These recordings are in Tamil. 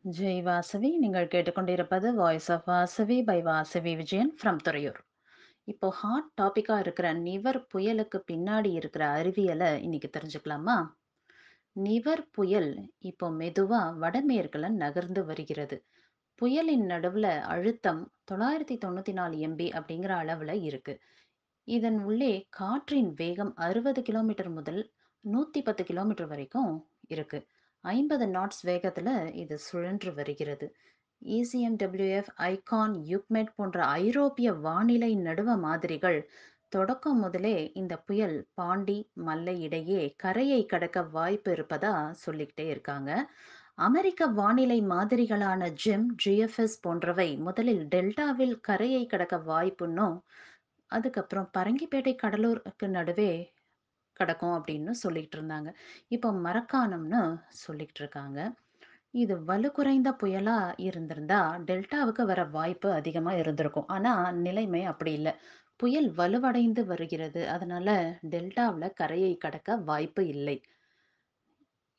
ஜெய் வாசவி. நீங்கள் கேட்டுக்கொண்டிருப்பது voice of Vasavi by Vasavi Vijayan from Thuraiyur. இப்போ ஹாட் டாபிக்கா இருக்கிற நிவர் புயலுக்கு பின்னாடி இருக்கிற அறிவியலை இன்னைக்கு தெரிஞ்சுக்கலாமா? நிவர் புயல் இப்போ மெதுவா வடமேற்குல நகர்ந்து வருகிறது. புயலின் நடுவுல அழுத்தம் 994 எம்பி அப்படிங்கிற அளவுல இருக்கு. இதன் உள்ளே காற்றின் வேகம் 60 கிலோமீட்டர் முதல் 110 கிலோமீட்டர் வரைக்கும் இருக்கு. 50 நாட்ஸ் வேகத்துல இது சுழன்று வருகிறது. ECMWF, ஐகான், யுக்மெட் போன்ற ஐரோப்பிய வானிலை நடுவ மாதிரிகள் தொடக்கம் முதலே இந்த புயல் பாண்டி, மல்லை இடையே கரையை கடக்க வாய்ப்பு இருப்பதா சொல்லிக்கிட்டே இருக்காங்க. அமெரிக்க வானிலை மாதிரிகளான GIEM, GFS போன்றவை முதலில் டெல்டாவில் கரையை கடக்க வாய்ப்புன்னும், அதுக்கப்புறம் பரங்கிப்பேட்டை கடலூருக்கு நடுவே கடக்கும் அப்படின்னு சொல்லிட்டு இருந்தாங்க. இப்போ மரக்காணம்னு சொல்லிட்டு இருக்காங்க. இது வலுக்குறைந்த புயலா இருந்திருந்தா, டெல்டாவுக்கு வர வாய்ப்பு அதிகமா இருந்திருக்கும். ஆனா, நிலைமை அப்படி இல்ல. புயல் வலுவடைந்து வருகிறது. அதனால டெல்டாவுல கரையை கடக்க வாய்ப்பு இல்லை.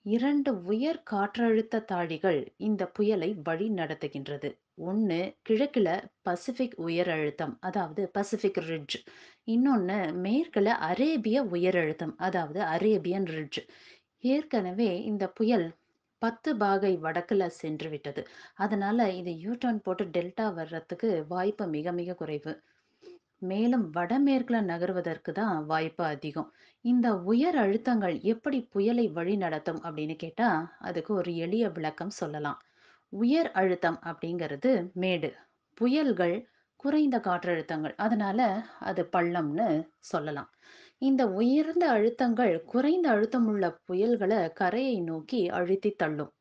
2 உயர் காற்றழுத்த தாழிகள் இந்த புயலை வழி நடத்துகின்றது. ஒண்ணு கிழக்குல பசிபிக் உயர் அழுத்தம், அதாவது பசிபிக் ரிட்ஜ். இன்னொன்னு மேற்குல அரேபிய உயர் அழுத்தம், அதாவது அரேபியன் ரிட்ஜ். ஏற்கனவே இந்த புயல் 10 பாகை வடக்குல சென்று விட்டது. அதனால இது யூ டர்ன் போட்டு டெல்டா வர்றதுக்கு வாய்ப்பு மிக மிக குறைவு. மேலும் வடமேற்குல நகர்வதற்கு தான் வாய்ப்பு அதிகம். இந்த உயர் அழுத்தங்கள் எப்படி புயலை வழிநடத்தும் அப்படின்னு கேட்டா, அதுக்கு ஒரு எளிய விளக்கம் சொல்லலாம். உயர் அழுத்தம் அப்படிங்கிறது மேடு. புயல்கள் குறைந்த காற்றழுத்தங்கள். அதனால அது பள்ளம்னு சொல்லலாம். இந்த உயர்ந்த அழுத்தங்கள் குறைந்த அழுத்தமுள்ள புயல்கள கரையை நோக்கி அழுத்தித் தள்ளும்.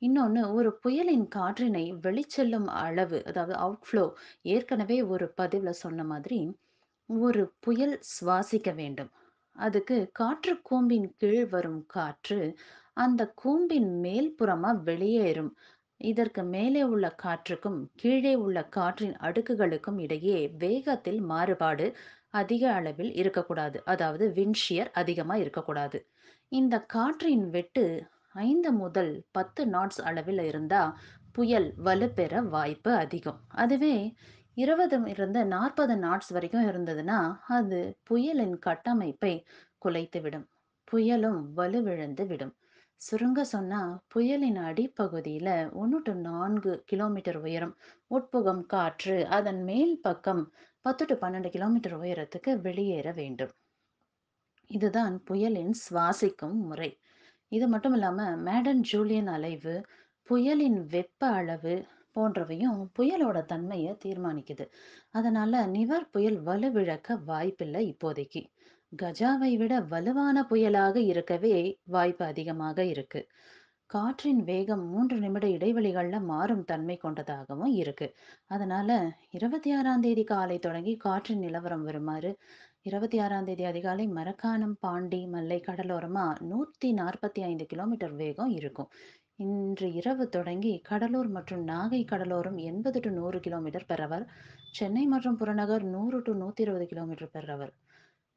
இன்னொன்னு, ஒரு புயலின் காற்றினை வெளிச்செல்லும் அளவு, அதாவது அவுட்ஃப்ளோ, ஏற்கனவே ஒரு பதிவுல சொன்ன மாதிரி, ஒரு புயல் சுவாசிக்க வேண்டும். அதுக்கு காற்று கூம்பின் கீழ் வரும் காற்று, அந்த கூம்பின் மேல்புறமா வெளியேறும். இதற்கு மேலே உள்ள காற்றுக்கும், கீழே உள்ள காற்றின் அடுக்குகளுக்கும் இடையே வேகத்தில் மாறுபாடு அதிக அளவில் இருக்கக்கூடாது. அதாவது விண்ட் ஷியர் அதிகமா இருக்கக்கூடாது. இந்த காற்றின் வெட்டு 5 முதல் 10 நாட்ஸ் அளவில் இருந்தா, புயல் வலுப்பெற வாய்ப்பு அதிகம். அதுவே 20 இருந்து 40 நாட்ஸ் வரைக்கும் இருந்ததுன்னா, அது புயலின் கட்டமைப்பை குலைத்துவிடும். புயலும் வலுவிழந்து விடும். சுருங்க சொன்னா, புயலின் அடிப்பகுதியில 1 டூ 4 கிலோமீட்டர் உயரம் உட்புகும் காற்று, அதன் மேல் பக்கம் 10 டூ 12 கிலோமீட்டர் உயரத்துக்கு வெளியேற வேண்டும். இதுதான் புயலின் சுவாசிக்கும் முறை. இது மட்டும் இல்லாம, மேடன் ஜூலியன் அலைவு, புயலின் வெப்ப அளவு போன்றவையும் புயலோட தன்மைய தீர்மானிக்குது. அதனால நிவர் புயல் வலுவிழக்க வாய்ப்பில்ல இப்போதைக்கு. கஜாவை விட வலுவான புயலாக இருக்கவே வாய்ப்பு அதிகமாக இருக்கு. காற்றின் வேகம் 3 நிமிட இடைவெளிகள்ல மாறும் தன்மை கொண்டதாகவும் இருக்கு. அதனால 26ஆம் தேதி காலை தொடங்கி காற்றின் நிலவரம் வருமாறு 26ஆம் தேதி அதிகாலை மரக்காணம், பாண்டி, மல்லை கடலோரமா 145 கிலோமீட்டர் வேகம் இருக்கும். இன்று இரவு தொடங்கி கடலூர் மற்றும் நாகை கடலோரம் 80 to 100 kilometre per hour, Chennai மற்றும் புறநகர் 100 டூ 120 கிலோமீட்டர் பெர் ஹவர்.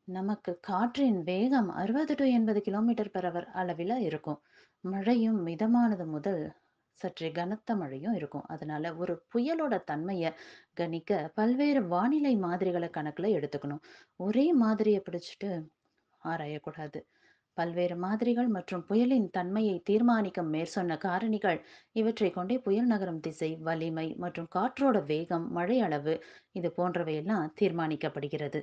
நமக்கு காற்றின் வேகம் 60 டூ 80 கிலோமீட்டர் பெர் ஹவர் அளவில இருக்கும். மழையும் மிதமானது முதல் சற்றே கனத்த மழையும் இருக்கும். அதனால ஒரு புயலோட தன்மைய கணிக்க பல்வேறு வானிலை மாதிரிகள கணக்குல எடுத்துக்கணும். ஒரே மாதிரிய பிடிச்சுட்டு ஆராயக்கூடாது. பல்வேறு மாதிரிகள் மற்றும் புயலின் தன்மையை தீர்மானிக்கும் மேற்சொன்ன காரணிகள், இவற்றைக் கொண்டே புயல் நகரும் திசை, வலிமை மற்றும் காற்றோட வேகம், மழை அளவு இது போன்றவையெல்லாம் தீர்மானிக்கப்படுகிறது.